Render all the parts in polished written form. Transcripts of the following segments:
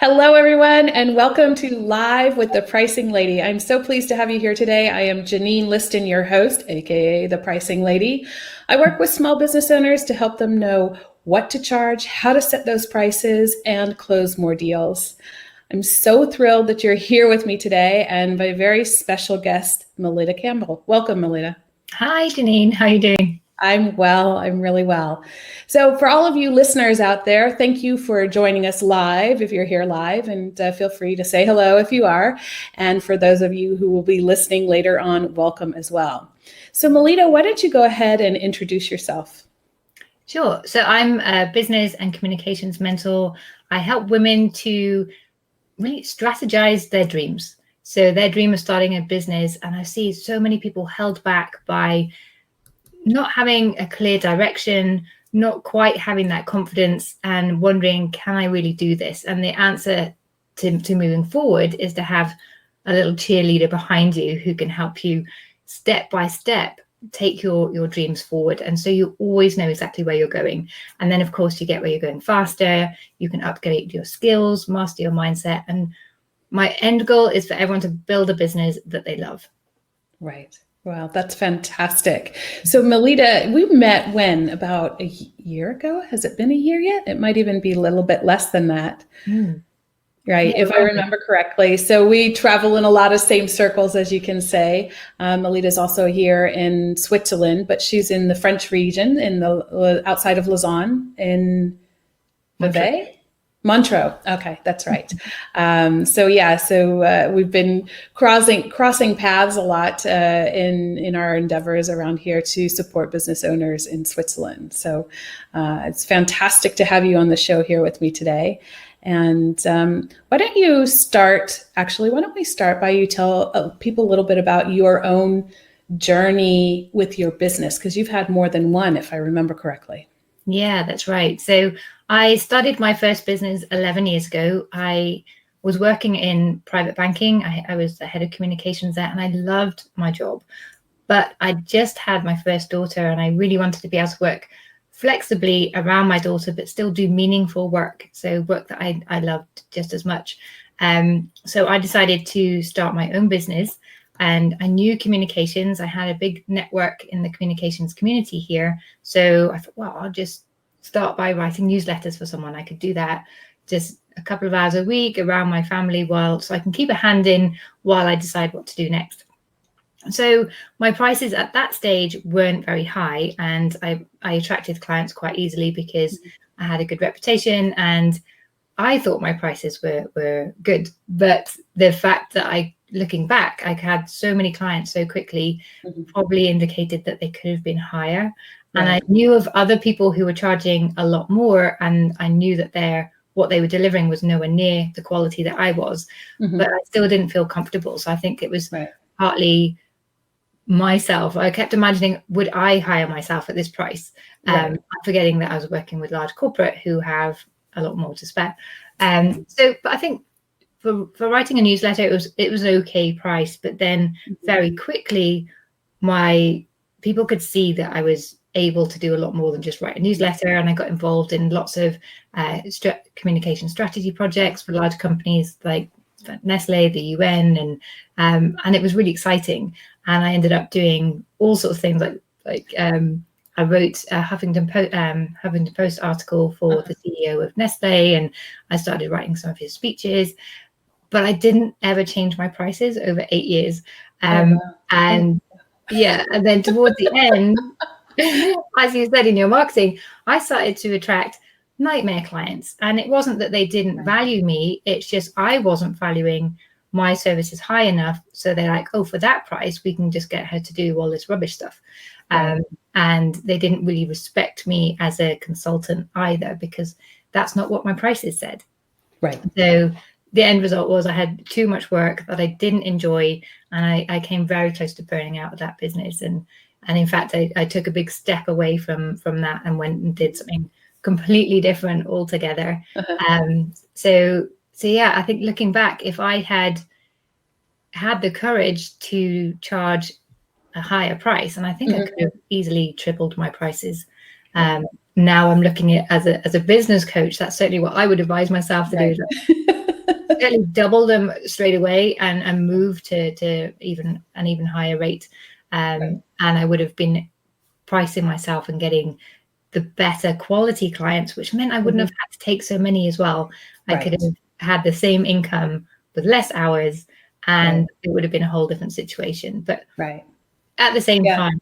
Hello, everyone, and welcome to Live with the Pricing Lady. I'm so pleased to have you here today. I am Janine Liston, your host, aka the Pricing Lady. I work with small business owners to help them know what to charge, how to set those prices, and close more deals. I'm so thrilled that you're here with me today and my very special guest, Melitta Campbell. Welcome, Melitta. Hi, Janine. How are you doing? I'm well. I'm really well. So for all of you listeners out there, thank you for joining us live if you're here live, and feel free to say hello if you are. And for those of you who will be listening later on, welcome as well. So Melitta, why don't you go ahead and introduce yourself? Sure. So I'm a business and communications mentor. I help women to really strategize their dreams. So their dream of starting a business, and I see so many people held back by not having a clear direction, not quite having that confidence and wondering, can I really do this? And the answer to moving forward is to have a little cheerleader behind you who can help you step by step take your dreams forward. And so you always know exactly where you're going. And then, of course, you get where you're going faster. You can upgrade your skills, master your mindset. And my end goal is for everyone to build a business that they love. Right. Wow, that's fantastic. So Melitta, we met when? About a year ago? Has it been a year yet? It might even be a little bit less than that. Right, if I remember correctly. So we travel in a lot of same circles, as you can say. Melitta's also here in Switzerland, but she's in the French region, in the outside of Lausanne, in Vevey? Montreux. Okay, that's right. So we've been crossing paths a lot in our endeavors around here to support business owners in Switzerland. So it's fantastic to have you on the show here with me today. And why don't we start by you tell people a little bit about your own journey with your business, because you've had more than one, if I remember correctly. Yeah, that's right. So I started my first business 11 years ago. I was working in private banking. I was the head of communications there, and I loved my job. But I just had my first daughter, and I really wanted to be able to work flexibly around my daughter, but still do meaningful work. So work that I loved just as much. So I decided to start my own business. And I knew communications. I had a big network in the communications community here. So I thought, well, I'll just start by writing newsletters for someone. I could do that just a couple of hours a week around my family so I can keep a hand in while I decide what to do next. So my prices at that stage weren't very high, and I attracted clients quite easily because I had a good reputation and I thought my prices were good. But the fact that looking back, I had so many clients so quickly probably indicated that they could have been higher. Right. And I knew of other people who were charging a lot more, and I knew that what they were delivering was nowhere near the quality that I was, but I still didn't feel comfortable. So I think it was partly myself. I kept imagining, would I hire myself at this price? Forgetting that I was working with large corporate who have a lot more to spare. But I think for writing a newsletter, it was an okay price, but then very quickly my people could see that I was able to do a lot more than just write a newsletter, and I got involved in lots of communication strategy projects for large companies like Nestle, the UN, and it was really exciting. And I ended up doing all sorts of things like I wrote a Huffington Post article for the CEO of Nestle, and I started writing some of his speeches. But I didn't ever change my prices over 8 years. And then towards the end, as you said in your marketing, I started to attract nightmare clients. And it wasn't that they didn't value me. It's just I wasn't valuing my services high enough. So they're like, oh, for that price, we can just get her to do all this rubbish stuff. And they didn't really respect me as a consultant either, because that's not what my prices said. Right. So the end result was I had too much work that I didn't enjoy, and I came very close to burning out of that business. And in fact, I took a big step away from that and went and did something completely different altogether. So yeah, I think looking back, if I had the courage to charge a higher price, and I think I could have easily tripled my prices. Now I'm looking at as a business coach, that's certainly what I would advise myself to do. certainly double them straight away and move to even an even higher rate. And I would have been pricing myself and getting the better quality clients, which meant I wouldn't have had to take so many as well. I could have had the same income with less hours, and it would have been a whole different situation. But at the same time,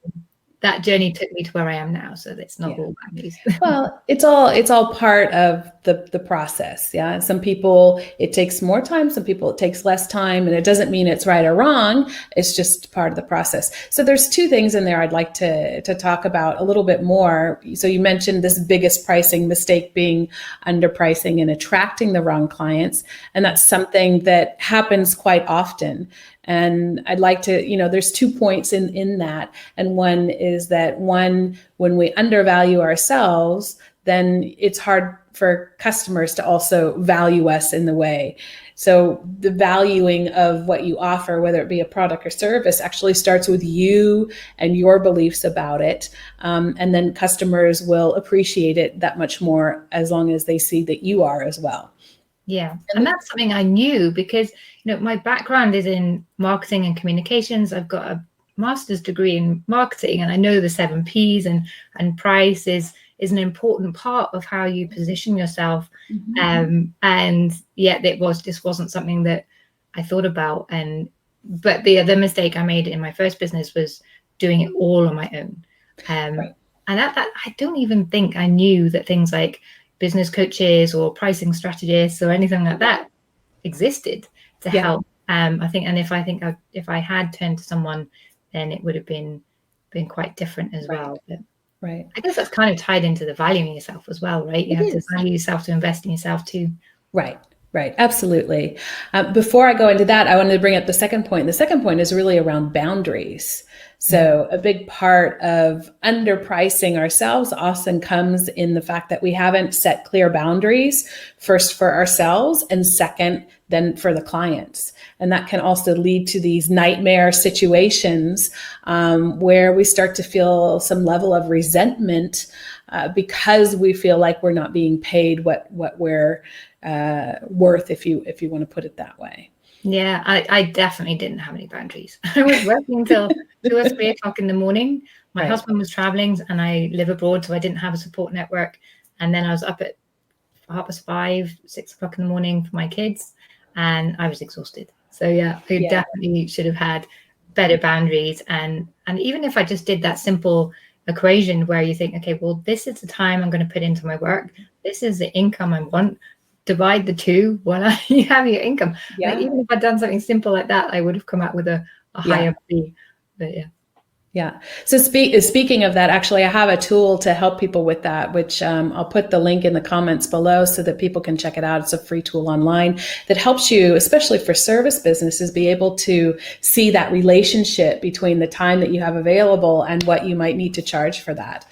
that journey took me to where I am now. So it's not all bad news. Well, it's all part of the process. Yeah. Some people, it takes more time. Some people, it takes less time, and it doesn't mean it's right or wrong. It's just part of the process. So there's two things in there I'd like to talk about a little bit more. So you mentioned this biggest pricing mistake being underpricing and attracting the wrong clients. And that's something that happens quite often. And I'd like to, there's 2 points in that. And one is that when we undervalue ourselves, then it's hard for customers to also value us in the way. So the valuing of what you offer, whether it be a product or service, actually starts with you and your beliefs about it. And then customers will appreciate it that much more as long as they see that you are as well. Yeah. And that's something I knew because, my background is in marketing and communications. I've got a master's degree in marketing, and I know the 7 Ps and price is an important part of how you position yourself. And yet this wasn't something that I thought about. But the other mistake I made in my first business was doing it all on my own. And that I don't even think I knew that things like business coaches or pricing strategists or anything like that existed to help. I think if I had turned to someone, then it would have been quite different as well. But I guess that's kind of tied into the valuing yourself as well, right? You have to value yourself to invest in yourself too. Right. Absolutely. Before I go into that, I wanted to bring up the second point. The second point is really around boundaries. So a big part of underpricing ourselves often comes in the fact that we haven't set clear boundaries, first for ourselves and second, then for the clients. And that can also lead to these nightmare situations where we start to feel some level of resentment because we feel like we're not being paid what we're worth, if you want to put it that way. Yeah, I definitely didn't have any boundaries. I was working until 2 or 3 o'clock in the morning. My husband was traveling, and I live abroad, so I didn't have a support network. And then I was up at 5:30, 6 o'clock in the morning for my kids, and I was exhausted. So I definitely should have had better boundaries. And even if I just did that simple equation where you think, okay, well, this is the time I'm going to put into my work. This is the income I want. Divide the two, voila, you have your income. Like, even if I'd done something simple like that, I would have come out with a higher fee. But So speaking of that, actually, I have a tool to help people with that, which I'll put the link in the comments below so that people can check it out. It's a free tool online that helps you, especially for service businesses, be able to see that relationship between the time that you have available and what you might need to charge for that.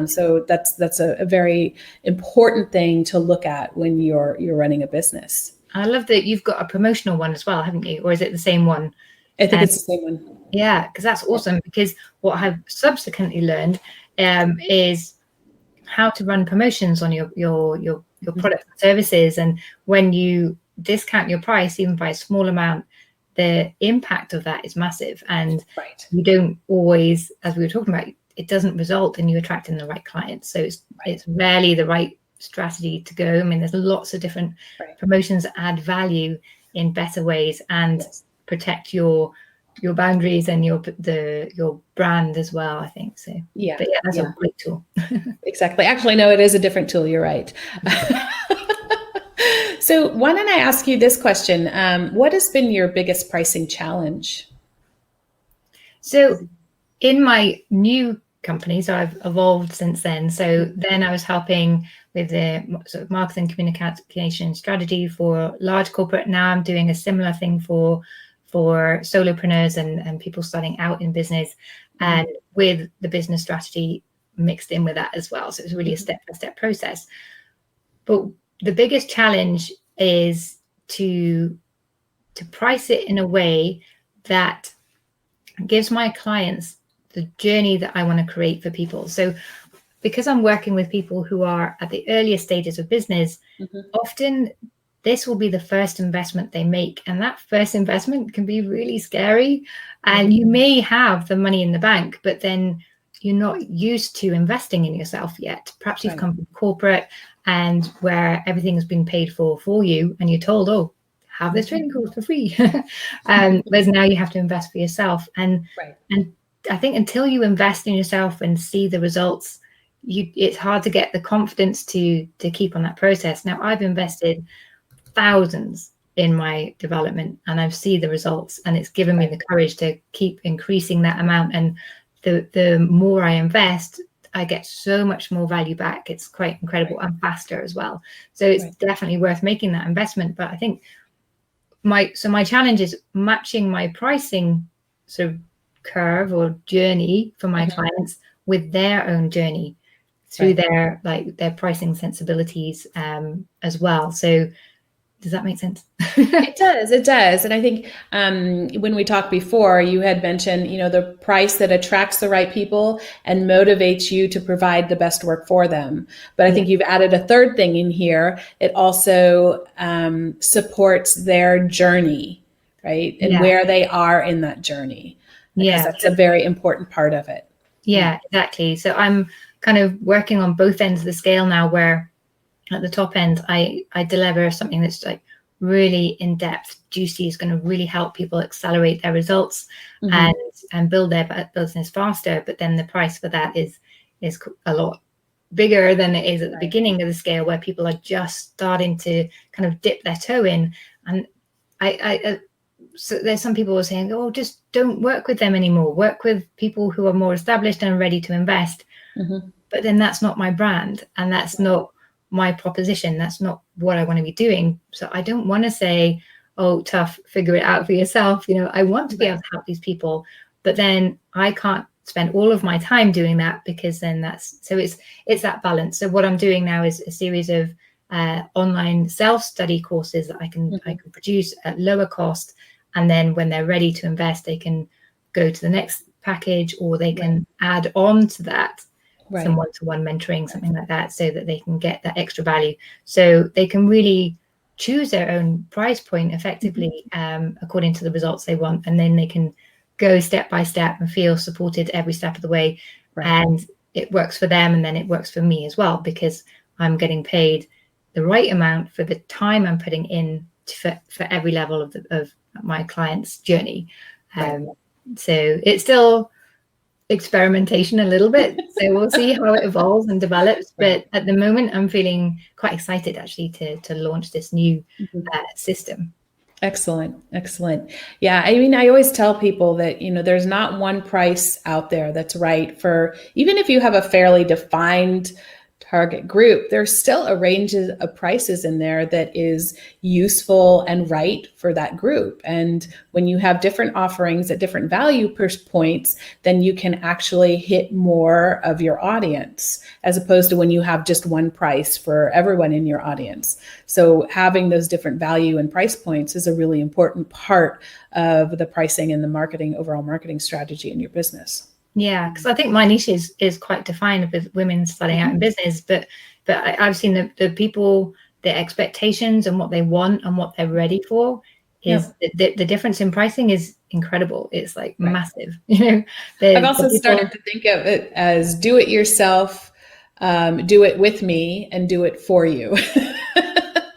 So that's a very important thing to look at when you're running a business. I love that you've got a promotional one as well, haven't you? Or is it the same one? I think it's the same one. Yeah, because that's awesome. Because what I've subsequently learned is how to run promotions on your products and services. And when you discount your price, even by a small amount, the impact of that is massive. And you don't always, as we were talking about, it doesn't result in you attracting the right clients. So it's rarely the right strategy to go. I mean, there's lots of different promotions that add value in better ways and protect your boundaries and your brand as well, I think. So but that's a great tool. Exactly. Actually, no, it is a different tool. You're right. So why don't I ask you this question? What has been your biggest pricing challenge? So in my new company, so I've evolved since then. So then I was helping with the sort of marketing communication strategy for large corporate. Now I'm doing a similar thing for solopreneurs and people starting out in business, and with the business strategy mixed in with that as well. So it's really a step-by-step process. But the biggest challenge is to price it in a way that gives my clients the journey that I want to create for people. So because I'm working with people who are at the earlier stages of business, often this will be the first investment they make. And that first investment can be really scary. And you may have the money in the bank, but then you're not used to investing in yourself yet. Perhaps you've come from corporate and where everything's been paid for you, and you're told, oh, have this training course for free. Whereas now you have to invest for yourself. And I think until you invest in yourself and see the results, it's hard to get the confidence to keep on that process. Now, I've invested thousands in my development, and I've seen the results, and it's given me the courage to keep increasing that amount. And the more I invest, I get so much more value back. It's quite incredible and faster as well. So it's definitely worth making that investment. But I think my challenge is matching my pricing sort of curve or journey for my clients with their own journey through their pricing sensibilities as well. So does that make sense? It does. And I think when we talked before, you had mentioned, the price that attracts the right people and motivates you to provide the best work for them. But I think you've added a third thing in here. It also supports their journey, right? And where they are in that journey. Because that's a very important part of it. Yeah, exactly. So I'm kind of working on both ends of the scale now, where at the top end, I deliver something that's like really in-depth, juicy, is going to really help people accelerate their results and build their business faster. But then the price for that is a lot bigger than it is at the beginning of the scale, where people are just starting to kind of dip their toe in. And so there's some people who are saying, oh, just don't work with them anymore. Work with people who are more established and ready to invest. But then that's not my brand, and that's not my proposition. That's not what I want to be doing. So I don't want to say, oh, tough, figure it out for yourself. I want to be able to help these people, but then I can't spend all of my time doing that, because then it's that balance. So what I'm doing now is a series of online self-study courses that I can produce at lower cost. And then when they're ready to invest, they can go to the next package, or they can add on to that some one-to-one mentoring, something like that, so that they can get that extra value. So they can really choose their own price point effectively according to the results they want. And then they can go step by step and feel supported every step of the way. And it works for them, and then it works for me as well, because I'm getting paid the right amount for the time I'm putting in for every level of my client's journey. So it's still experimentation a little bit, so we'll see how it evolves and develops. But at the moment, I'm feeling quite excited actually to launch this new system. Excellent. Yeah, I mean, I always tell people that there's not one price out there that's right for, even if you have a fairly defined target group, there's still a range of prices in there that is useful and right for that group. And when you have different offerings at different value points, then you can actually hit more of your audience, as opposed to when you have just one price for everyone in your audience. So having those different value and price points is a really important part of the pricing and the overall marketing strategy in your business. Yeah, because I think my niche is quite defined with women starting out in business, but I've seen the people, their expectations and what they want and what they're ready for is the difference in pricing is incredible. It's like massive. I've also started to think of it as do it yourself, do it with me, and do it for you.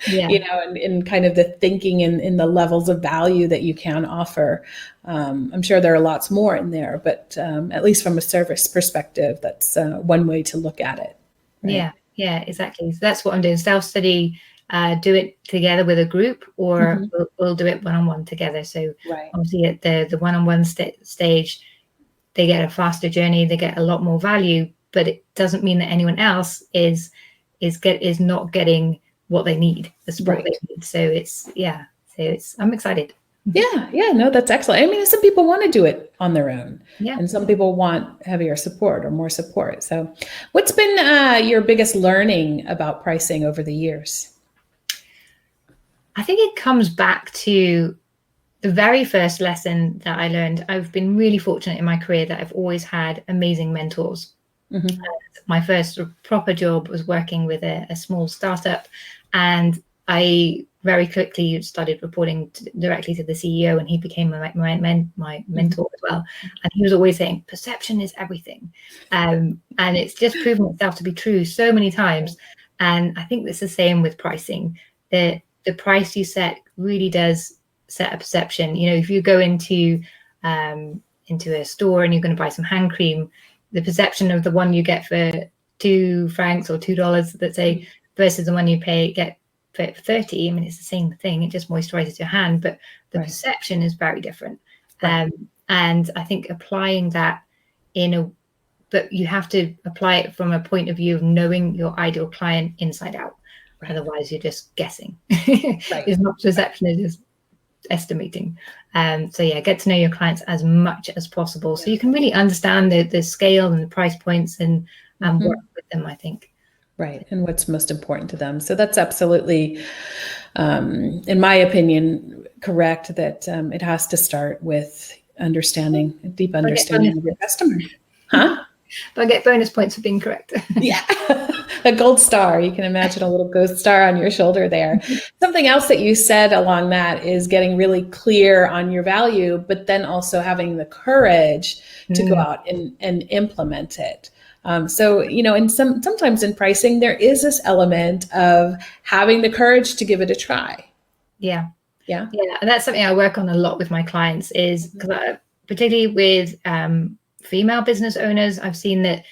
And kind of the thinking in the levels of value that you can offer. I'm sure there are lots more in there, but at least from a service perspective, that's one way to look at it. Right? Yeah, exactly. So that's what I'm doing. Self-study, do it together with a group, or we'll do it one-on-one together. So obviously at the one-on-one stage, they get a faster journey, they get a lot more value, but it doesn't mean that anyone else is not getting what they need, the support they need. So I'm excited. Yeah, no, that's excellent. I mean, some people want to do it on their own, and some people want heavier support or more support. So what's been your biggest learning about pricing over the years? I think it comes back to the very first lesson that I learned. I've been really fortunate in my career that I've always had amazing mentors. My first proper job was working with a small startup, and I very quickly started reporting directly to the CEO, and he became my mentor as well. And he was always saying, perception is everything. And it's just proven itself to be true so many times. And I think it's the same with pricing. The price you set really does set a perception. You know, if you go into a store and you're going to buy some hand cream, the perception of the one you get for £2 or $2, let's say, versus the one you get for 30, I mean, it's the same thing. It just moisturizes your hand, but the perception is very different. And I think applying that but you have to apply it from a point of view of knowing your ideal client inside out. Otherwise, you're just guessing. It's not perception, it's just estimating. So yeah, get to know your clients as much as possible so you can really understand the scale and the price points and work with them, I think. Right. And what's most important to them. So that's absolutely, in my opinion, correct that it has to start with a deep understanding of your customer. Huh? But I get bonus points for being correct. Yeah. A gold star. You can imagine a little gold star on your shoulder there. Something else that you said along that is getting really clear on your value, but then also having the courage to go out and implement it. So, you know, and sometimes in pricing, there is this element of having the courage to give it a try. Yeah. And that's something I work on a lot with my clients is because particularly with female business owners, I've seen that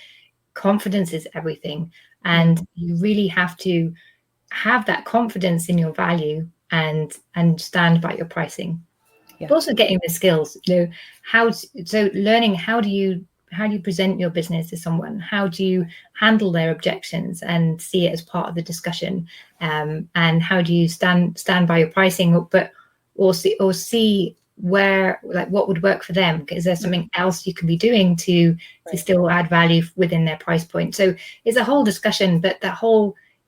confidence is everything. And you really have to have that confidence in your value and stand by your pricing. But also getting the skills, you know, learning how do you present your business to someone? How do you handle their objections and see it as part of the discussion? And how do you stand by your pricing, but or see where, like, what would work for them? Is there something else you can be doing to still add value within their price point? So it's a whole discussion, but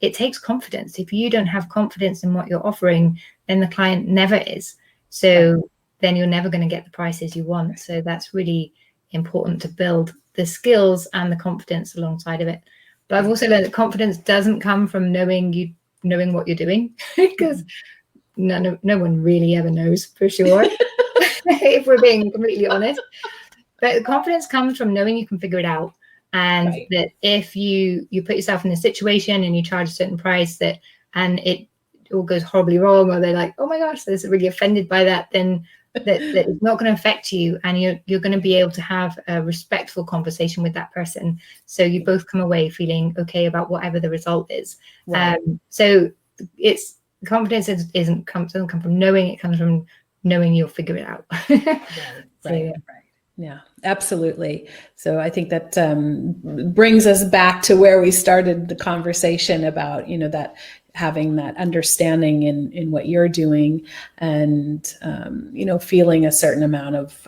it takes confidence. If you don't have confidence in what you're offering, then the client never is. So then you're never going to get the prices you want. So that's really important to build the skills and the confidence alongside of it. But I've also learned that confidence doesn't come from knowing what you're doing, because no one really ever knows for sure, if we're being completely honest. But confidence comes from knowing you can figure it out, and that if you put yourself in a situation and you charge a certain price and it all goes horribly wrong, or they're like, oh my gosh, they're really offended by that, then that it's not going to affect you, and you're going to be able to have a respectful conversation with that person, so you both come away feeling okay about whatever the result is. So it's confidence doesn't come from knowing, it comes from knowing you'll figure it out. Yeah, absolutely. So I think that brings us back to where we started the conversation about, you know, that having that understanding in what you're doing, and, you know, feeling a certain amount of,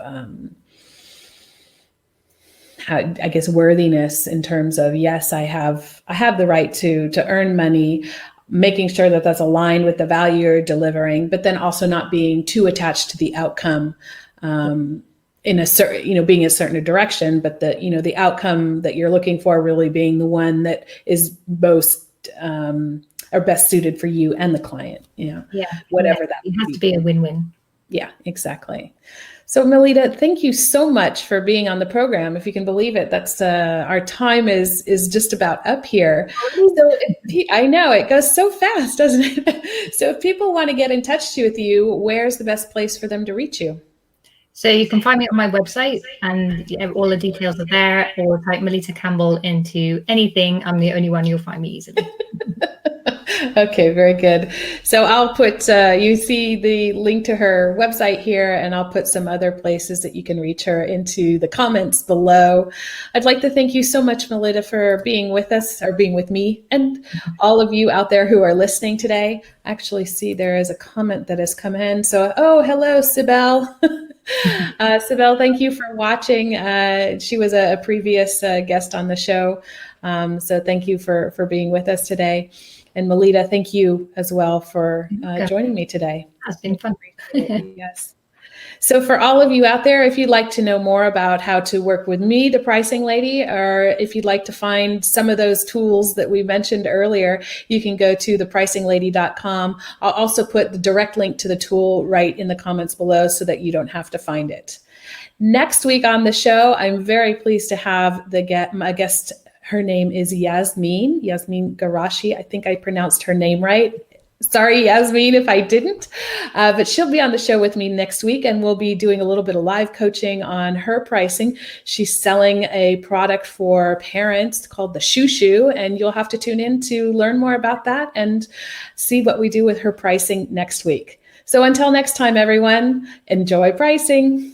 I guess, worthiness in terms of, yes, I have the right to earn money, making sure that that's aligned with the value you're delivering, but then also not being too attached to the outcome, in a certain, you know, being a certain direction, but the, you know, the outcome that you're looking for really being the one that is most, or best suited for you and the client, you know, whatever that it has to be a win-win. Yeah, exactly. So Melitta, thank you so much for being on the program. If you can believe it, that's our time is just about up here. So I know it goes so fast, doesn't it? So if people want to get in touch with you, where's the best place for them to reach you? So you can find me on my website, and all the details are there, or type Melitta Campbell into anything. I'm the only one, you'll find me easily. Okay, very good. So I'll put, you see the link to her website here, and I'll put some other places that you can reach her into the comments below. I'd like to thank you so much, Melitta, for being with us, or being with me, and all of you out there who are listening today. I actually see there is a comment that has come in. So, hello, Sibel. Sibel, thank you for watching. She was a previous guest on the show. So thank you for being with us today. And Melitta, thank you as well for joining me today. It's been fun. Yes. So for all of you out there, if you'd like to know more about how to work with me, the pricing lady, or if you'd like to find some of those tools that we mentioned earlier, you can go to thepricinglady.com. I'll also put the direct link to the tool right in the comments below so that you don't have to find it. Next week on the show, I'm very pleased to have my guest. Her name is Yasmin Garashi. I think I pronounced her name right. Sorry, Yasmin, if I didn't, but she'll be on the show with me next week, and we'll be doing a little bit of live coaching on her pricing. She's selling a product for parents called the Shoo Shoo, and you'll have to tune in to learn more about that and see what we do with her pricing next week. So until next time, everyone, enjoy pricing.